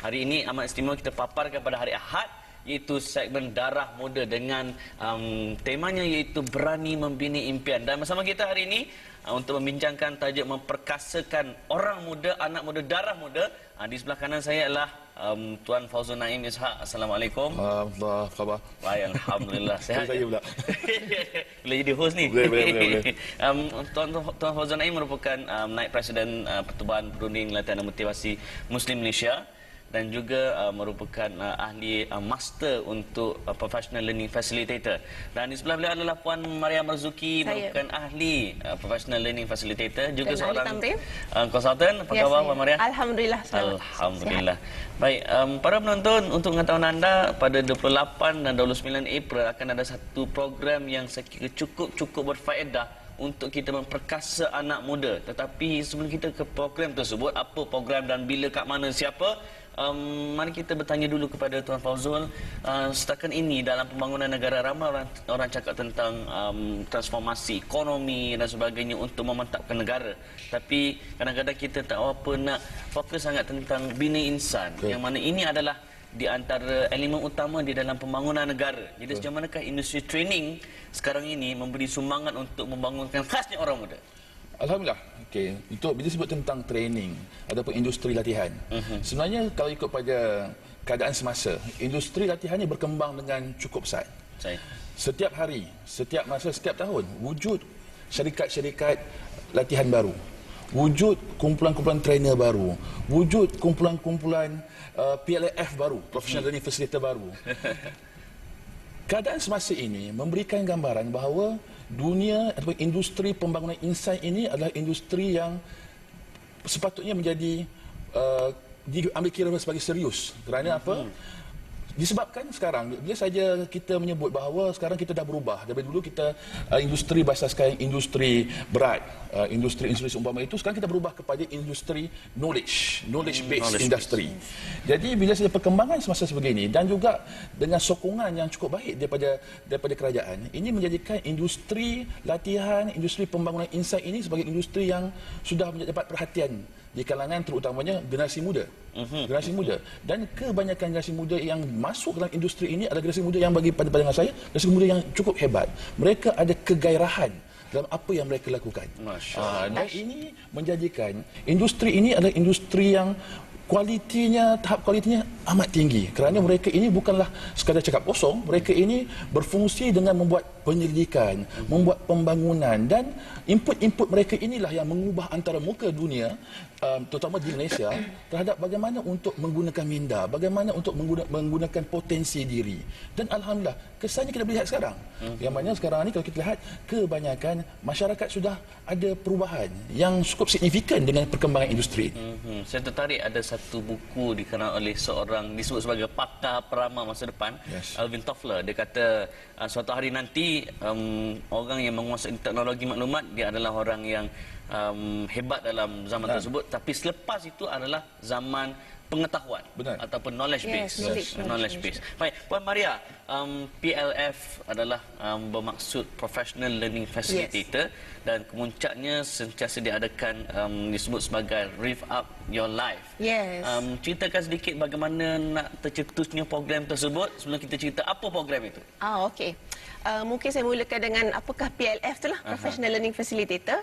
Hari ini amat istimewa kita paparkan pada hari Ahad, iaitu segmen Darah Muda dengan temanya iaitu Berani Membina Impian. Dan bersama kita hari ini untuk membincangkan tajuk memperkasakan orang muda, anak muda, darah muda. Di sebelah kanan saya adalah Tuan Fauzul Naim Ishak. Assalamualaikum. Apa khabar? Baik, alhamdulillah. Sehat. Saya pula. Boleh jadi host ni. Boleh. Tuan Fauzul Naim merupakan Naib Presiden Pertubuhan Perunding Latihan dan Motivasi Muslim Malaysia dan juga merupakan ahli master untuk Professional Learning Facilitator. Dan di sebelah beliau adalah Puan Maria Marzuki, merupakan ahli Professional Learning Facilitator, juga dan seorang konsultan. Apa khabar Puan Maria? Alhamdulillah. Alhamdulillah. Baik, para penonton, untuk pengetahuan anda, pada 28 dan 29 April akan ada satu program yang saya kira cukup berfaedah untuk kita memperkasa anak muda. Tetapi sebelum kita ke program tersebut, apa program dan bila, kat mana, siapa, mari kita bertanya dulu kepada Tuan Fauzul. Setakat ini dalam pembangunan negara, ramai orang cakap tentang transformasi ekonomi dan sebagainya untuk memantapkan negara. Tapi kadang-kadang kita tak apa nak fokus sangat tentang bina insan, yang mana ini adalah di antara elemen utama di dalam pembangunan negara. Jadi sejauh manakah industri training sekarang ini memberi sumbangan untuk membangunkan khasnya orang muda? Alhamdulillah. Okey, untuk bila sebut tentang training ataupun industri latihan. Sebenarnya kalau ikut pada keadaan semasa, industri latihannya berkembang dengan cukup pesat. Setiap hari, setiap masa, setiap tahun wujud syarikat-syarikat latihan baru. Wujud kumpulan-kumpulan trainer baru. Wujud kumpulan-kumpulan PLF baru, Professional Learning Facilitator baru. Keadaan semasa ini memberikan gambaran bahawa dunia atau industri pembangunan insan ini adalah industri yang sepatutnya menjadi diambil kira sebagai serius. Kerana apa? Disebabkan sekarang, bila saja kita menyebut bahawa sekarang kita dah berubah. Dari dulu kita industri berasaskan industri berat, industri umpama itu, sekarang kita berubah kepada industri knowledge-based industry. Jadi bila saja perkembangan semasa sebegini dan juga dengan sokongan yang cukup baik daripada kerajaan, ini menjadikan industri latihan, industri pembangunan insan ini sebagai industri yang sudah mendapat perhatian di kalangan terutamanya generasi muda. Generasi muda. Dan kebanyakan generasi muda yang masuk dalam industri ini adalah generasi muda yang bagi pada pandangan saya, generasi muda yang cukup hebat. Mereka ada kegairahan dalam apa yang mereka lakukan. Dan ini menjadikan industri ini adalah industri yang tahap kualitinya amat tinggi. Kerana mereka ini bukanlah sekadar cakap kosong, mereka ini berfungsi dengan membuat penyelidikan, membuat pembangunan, dan input-input mereka inilah yang mengubah antara muka dunia, terutama di Malaysia, terhadap bagaimana untuk menggunakan minda, bagaimana untuk menggunakan potensi diri. Dan alhamdulillah, kesannya kita lihat sekarang. Yang mana sekarang ni kalau kita lihat, kebanyakan masyarakat sudah ada perubahan yang cukup signifikan dengan perkembangan industri. Saya tertarik ada satu buku dikenal oleh seorang disebut sebagai pakar peramal masa depan, Alvin Toffler. Dia kata suatu hari nanti orang yang menguasai teknologi maklumat, dia adalah orang yang hebat dalam zaman tersebut, tapi selepas itu adalah zaman pengetahuan. Ataupun knowledge base. Baik, Puan Maria, PLF adalah bermaksud Professional Learning Facilitator, dan kemuncaknya sentiasa diadakan disebut sebagai Rev Up Your Life. Ceritakan sedikit bagaimana nak tercetusnya program tersebut sebelum kita cerita apa program itu. Okey. Mungkin saya mulakan dengan apakah PLF tu lah, Professional Learning Facilitator.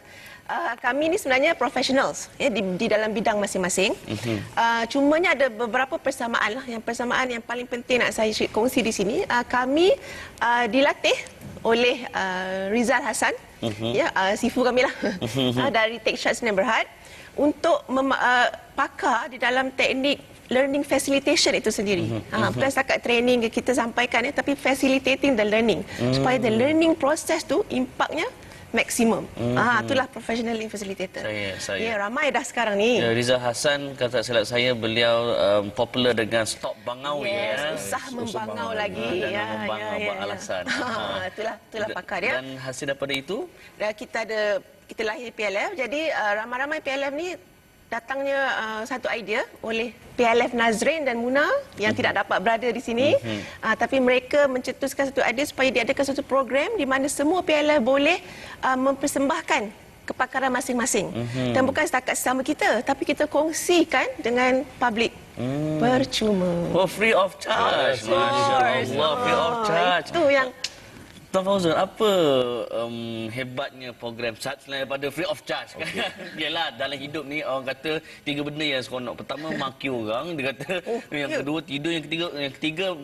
Kami ni sebenarnya professionals di dalam bidang masing-masing. Cumanya ada beberapa persamaan lah. Yang persamaan yang paling penting nak saya kongsi di sini, kami dilatih oleh Rizal Hassan, sifu kami lah, dari Take Shots Sdn Bhd, untuk pakar di dalam teknik learning facilitation itu sendiri. Bukan setakat training kita sampaikan, tapi facilitating the learning, supaya the learning process tu impaknya maksimum. Itulah Professional Learning Facilitator. Ramai dah sekarang ni. Rizal Hassan, kata silap saya, beliau popular dengan stop bangau. Susah membangau lagi. Membangau buat alasan. Itulah pakar dia. Dan hasil daripada itu? Kita lahir PLF. Jadi ramai-ramai PLF ni datangnya satu idea oleh PLF Nazrin dan Muna yang tidak dapat berada di sini, tapi mereka mencetuskan satu idea supaya diadakan satu program di mana semua PLF boleh mempersembahkan kepakaran masing-masing. Dan bukan setakat sesama kita, tapi kita kongsikan dengan publik. Percuma. Oh, free of charge. Masya Allah, free of charge. Itu yang Tuan Fauzul, apa hebatnya program SAT selain daripada free of charge? Okay. Yalah, dalam hidup ni orang kata 3 benda yang seronok. Pertama, maki orang. Dia kata yang kedua, tidur. Yang ketiga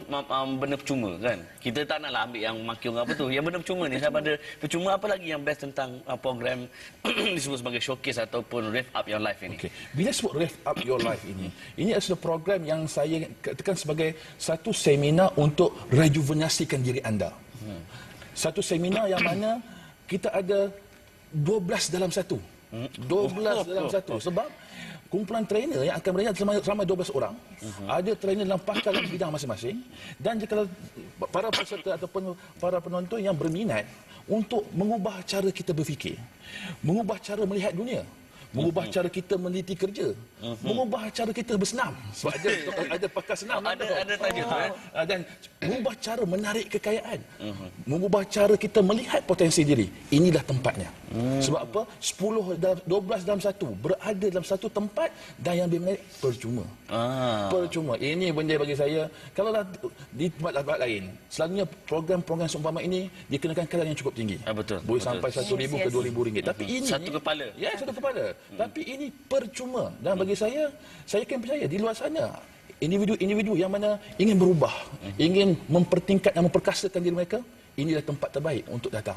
benda percuma kan. Kita tak naklah ambil yang maki orang apa tu. Yang benda percuma ni, daripada percuma apa lagi yang best tentang program disebut sebagai showcase ataupun Rev Up Your Life ini? Okay. Bila sebut Rev Up Your Life ini adalah program yang saya katakan sebagai satu seminar untuk rejuvenasikan diri anda. Satu seminar yang mana kita ada 12 dalam satu. 12 dalam satu. Sebab kumpulan trainer yang akan berada selama 12 orang. Ada trainer dalam pakar dalam bidang masing-masing. Dan jika para peserta ataupun para penonton yang berminat untuk mengubah cara kita berfikir, mengubah cara melihat dunia, mengubah cara kita meneliti kerja, mengubah cara kita bersenam. Sebab ada pakar senam. Ada tajuk. Dan mengubah cara menarik kekayaan, mengubah cara kita melihat potensi diri. Inilah tempatnya. Sebab apa? 12 dalam satu, berada dalam satu tempat, dan yang menarik percuma. Percuma. Ini benda bagi saya, kalaulah di tempat-tempat lain, selalunya program-program seumpama ini dikenakan kadar yang cukup tinggi. Betul. Boleh sampai RM1,000 ke RM2,000. Tapi ini satu kepala. Ya, satu kepala. Tapi ini percuma. Dan bagi saya akan percaya di luar sana individu-individu yang mana ingin berubah, ingin mempertingkat dan memperkasakan diri mereka, inilah tempat terbaik untuk datang.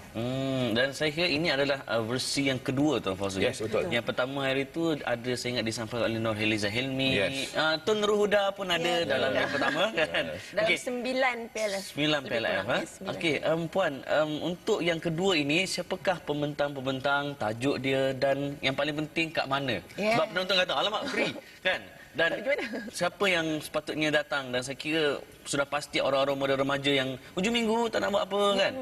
Dan saya kira ini adalah versi yang kedua, Tuan Fauzul. Yes, betul. Yang pertama hari itu ada, saya ingat disampaikan oleh Nurhaliza Hilmi. Yes. Tun Nurhuda pun ada dalam yang pertama kan. dalam 9 PLF. 9 PLF. Okey, Puan, untuk yang kedua ini, siapakah pembentang-pembentang, tajuk dia, dan yang paling penting kat mana? Sebab penonton kata, alamak free kan? Dan siapa yang sepatutnya datang? Dan saya kira sudah pasti orang-orang muda remaja yang hujung minggu tak nak buat apa kan?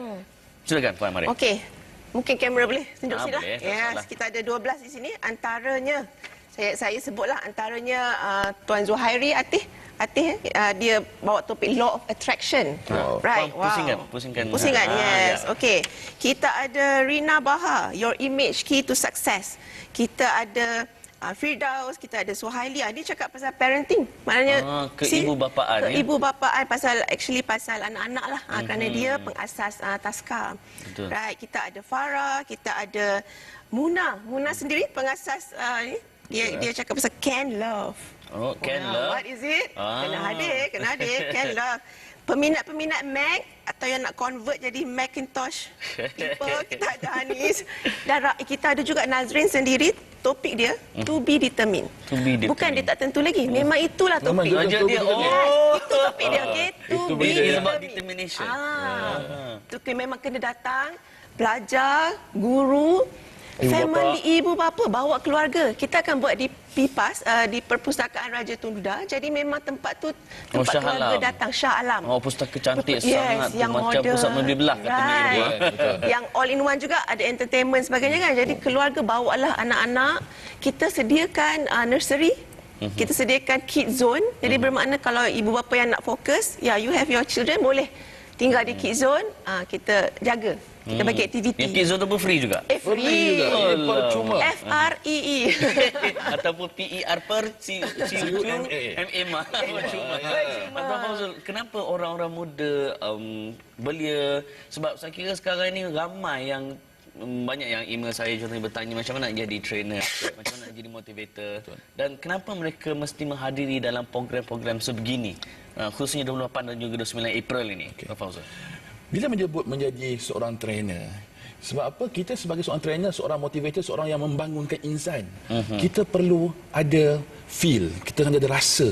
Silakan Puan, mari. Okey. Mungkin kamera boleh tunjuk sini dah. Boleh, Yes, kita ada 12 di sini. Antaranya saya sebutlah antaranya Tuan Zuhairi Atih, dia bawa topik Law of Attraction. Right. Pusingan. Yes. Okey. Kita ada Rina Baha, Your Image Key to Success. Kita ada Firdaus, kita ada Suhaili. Dia cakap pasal parenting. Maknanya keibubapaan. Keibubapaan pasal anak-anak lah. Kerana dia pengasas Taska. Betul. Right, kita ada Farah, kita ada Muna. Muna sendiri pengasas dia cakap pasal Can Love. Can Love. What is it? Kena hadir. Can Love. Peminat-peminat Mac atau yang nak convert jadi Macintosh people, kita ada Hanis. Dan kita ada juga Nazrin sendiri, topik dia to be determined. Bukan dia tak tentu lagi, memang itulah topik. Dia. Itu topik dia, okey. To be determination. Itu memang kena datang, belajar, guru, family, ibu bapa, bawa keluarga. Kita akan buat di PIPAS, di Perpustakaan Raja Tun Duda. Jadi memang tempat tu tempat keluarga datang, Shah Alam. Pustaka cantik sangat. Yang macam pusat membeli belah katanya. Yang all in one juga, ada entertainment sebagainya kan. Jadi keluarga bawalah anak-anak. Kita sediakan nursery. Kita sediakan kid zone. Jadi bermakna kalau ibu bapa yang nak fokus, you have your children, boleh tinggal di kid zone. Kita jaga. Kita bagi aktiviti. Yang Kids Zone tu pun free juga? Free juga. Percuma. FREE. Ataupun PER per CUMA. Percuma. Abang Fauzul, kenapa orang-orang muda belia? Sebab saya kira sekarang ni ramai yang banyak yang email saya jurnal bertanya macam mana nak jadi trainer, macam mana nak jadi motivator. Dan kenapa mereka mesti menghadiri dalam program-program sebegini? Khususnya 28 dan juga 29 April ini. Abang Fauzul. Bila menyebut menjadi seorang trainer, sebab apa? Kita sebagai seorang trainer, seorang motivator, seorang yang membangunkan insan, kita perlu ada feel, kita akan ada rasa.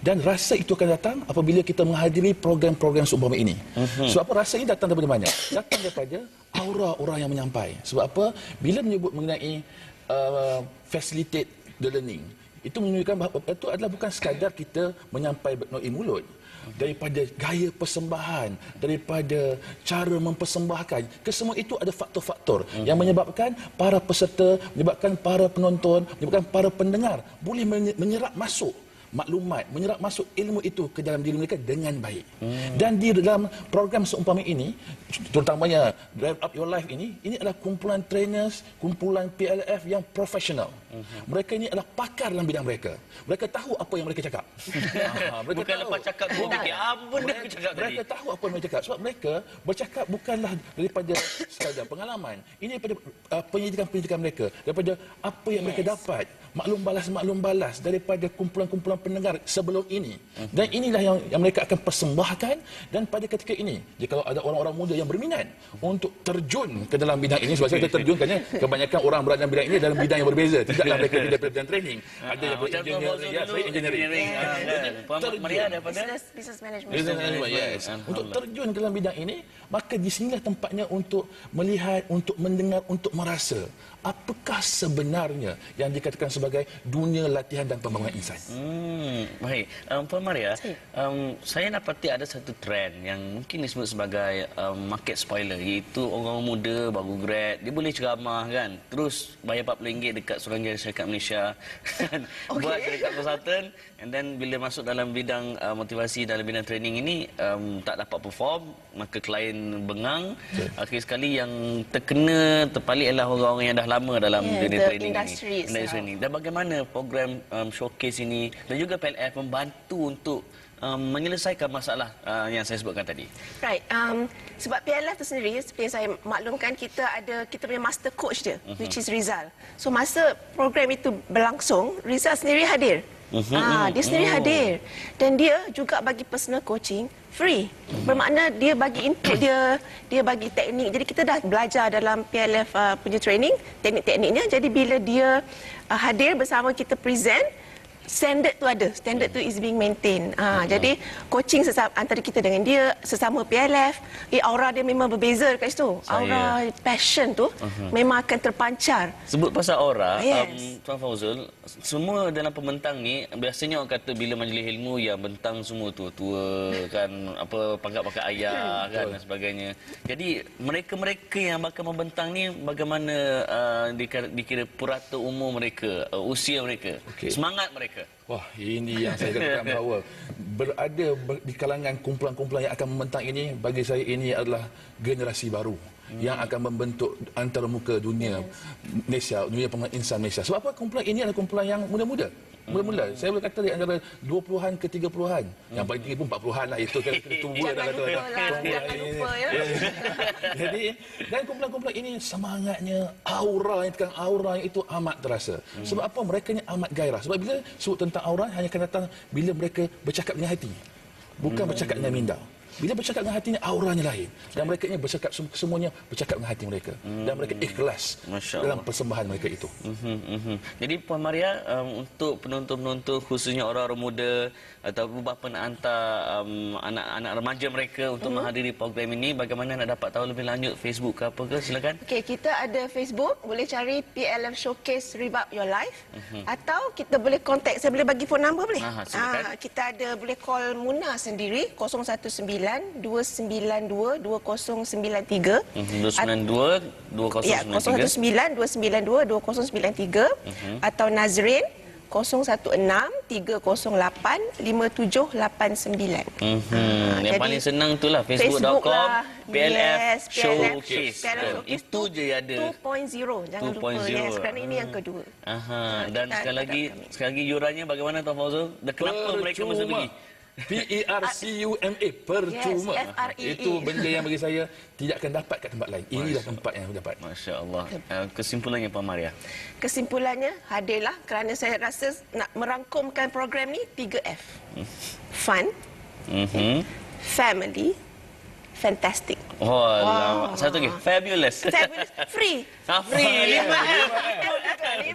Dan rasa itu akan datang apabila kita menghadiri program-program seumpama ini. Sebab apa? Rasa ini datang daripada mana? Datang daripada aura orang yang menyampai. Sebab apa? Bila menyebut mengenai facilitate the learning, itu menunjukkan bahawa itu adalah bukan sekadar kita menyampai melalui mulut. Daripada gaya persembahan, daripada cara mempersembahkan, kesemua itu ada faktor-faktor yang menyebabkan para peserta, menyebabkan para penonton, menyebabkan para pendengar boleh menyerap masuk maklumat, menyerap masuk ilmu itu ke dalam diri mereka dengan baik. Dan di dalam program seumpama ini, terutamanya Drive Up Your Life ini adalah kumpulan trainers, kumpulan PLF yang profesional. Mereka ini adalah pakar dalam bidang mereka. Mereka tahu apa yang mereka cakap. Mereka bukan lepas cakap dua fikir apa dia aku cakap tadi. Mereka tahu apa yang mereka cakap. Sebab mereka bercakap bukanlah daripada sekadar pengalaman. Ini daripada penyidikan-penyidikan mereka. Daripada apa yang mereka dapat. Maklum balas daripada kumpulan-kumpulan pendengar sebelum ini. Dan inilah yang mereka akan persembahkan. Dan pada ketika ini, jika ada orang-orang muda yang berminat untuk terjun ke dalam bidang ini, sebab saya terjun kerana kebanyakan orang berada dalam bidang ini dalam bidang yang berbeza. Tidaklah mereka tidak bidang training. Ada yang engineering. Maria daripada business management. Yes. Untuk terjun ke dalam bidang ini, maka di sinilah tempatnya untuk melihat, untuk mendengar, untuk merasa apakah sebenarnya yang dikatakan sebagai dunia latihan dan pembangunan insan. Baik. Puan Maria, saya dapati ada satu trend yang mungkin disebut sebagai market spoiler, iaitu orang muda baru grad, dia boleh ceramah kan, terus bayar RM40 dekat Suruhanjaya Syarikat Malaysia buat syarikat consultant, and then bila masuk dalam bidang motivasi, dalam bidang training ini tak dapat perform, maka klien bengang. Akhir sekali yang terkena, terpalit adalah orang-orang yang dah lama dalam dunia training ini. Dan bagaimana program showcase ini dan juga PLF membantu untuk menyelesaikan masalah yang saya sebutkan tadi. Right. Sebab PLF itu sendiri, seperti yang saya maklumkan, kita punya master coach dia, which is Rizal. So masa program itu berlangsung, Rizal sendiri hadir. Dia sendiri hadir. Dan dia juga bagi personal coaching free. Bermakna dia bagi input, dia bagi teknik. Jadi kita dah belajar dalam PLF punya training, teknik-tekniknya. Jadi bila dia hadir bersama kita present, standard tu ada, standard tu is being maintained. Jadi coaching antara kita dengan dia sesama PLF, aura dia memang berbeza dekat situ. Aura passion tu memang akan terpancar. Sebut pasal aura, Tuan Fauzul, semua dalam pembentang ni biasanya orang kata bila majlis ilmu yang bentang semua tua-tua kan, apa pangkat-pangkat ayah kan dan sebagainya. Jadi mereka-mereka yang bakal membentang ni bagaimana dikira purata umur mereka, usia mereka, semangat mereka? Wah, ini yang saya katakan bahawa berada di kalangan kumpulan-kumpulan yang akan membentang ini, bagi saya ini adalah generasi baru yang akan membentuk antarmuka dunia Malaysia, dunia pembangunan insan Malaysia. Sebab apa? Kumpulan ini adalah kumpulan yang muda-muda. Mula-mula, saya boleh kata di antara 20-an ke 30-an. Yang paling tinggi pun 40-an lah. Itu kan tua dah kata. Jangan lupa ya. Jadi, dan kumpulan-kumpulan ini semangatnya, aura itu amat terasa. Sebab apa? Mereka ni amat gairah. Sebab bila sebut tentang aura, hanya akan datang bila mereka bercakap dengan hati. Bukan bercakap dengan minda. Bila bercakap dengan hatinya, auranya lain. Dan mereka ini bercakap, semuanya bercakap dengan hati mereka. Dan mereka ikhlas dalam persembahan mereka itu. Jadi Puan Maria, untuk penonton-penonton, khususnya orang-orang muda atau bapa nak hantar anak-anak remaja mereka untuk menghadiri program ini, bagaimana nak dapat tahu lebih lanjut, Facebook ke apa ke? Silakan. Okey, kita ada Facebook, boleh cari PLF Showcase Revive Your Life. Atau kita boleh contact, saya boleh bagi phone number boleh? Kita ada, boleh call Muna sendiri, 019-292-2093. 292-2093. Ya, 019-292-2093. Atau Nazrin, 016-308-5789. Yang paling senang itulah Facebook.com PLF Showcase. Itu je ada 2.0, jangan lupa. Yes, kerana ini yang kedua. Dan sekali lagi yurannya bagaimana Tuan Fauzul? Dan kenapa mereka mesti pergi? PERCUMA, percuma. Itu benda yang bagi saya tidak akan dapat kat tempat lain. Inilah tempat yang aku dapat. Masya Allah. Kesimpulannya Puan Maria? Kesimpulannya, hadirlah kerana saya rasa nak merangkumkan program ni 3F. Fun, family, fantastic. Satu lagi, fabulous. Free. Free. 5F.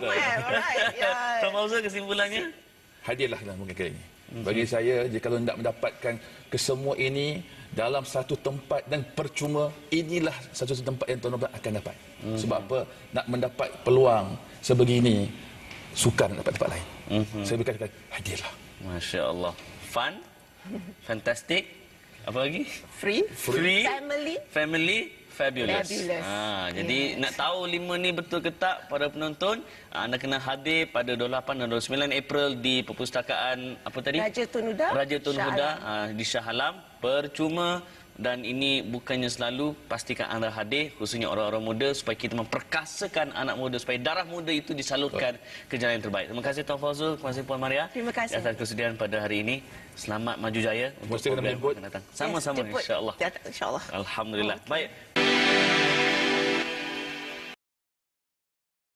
Alright. Tuan Fauzul, kesimpulannya? Hadirlah dalam program kali ini. Bagi saya, jika tidak mendapatkan kesemua ini dalam satu tempat dan percuma, inilah satu tempat yang tuan-tuan akan dapat. Sebab apa? Nak mendapat peluang sebegini, sukar nak dapat tempat lain. Saya berkata, hadirlah. Masya Allah. Fun, fantastic, apa lagi? Free, family, Fabulous. Jadi nak tahu 5 ni betul ke tak para penonton, anda kena hadir pada 28 dan 29 April di perpustakaan apa tadi? Raja Tun Huda. Raja Tun Huda di Shah Alam, percuma. Dan ini bukannya selalu, pastikan anda hadir, khususnya orang-orang muda, supaya kita memperkasakan anak muda, supaya darah muda itu disalurkan ke jalan yang terbaik. Terima kasih Tuan Fazrul, terima kasih Puan Maria. Terima kasih atas kesediaan pada hari ini. Selamat maju jaya untuk program yang akan datang. Sama-sama, insya-Allah. Insya-Allah. Alhamdulillah. Baik.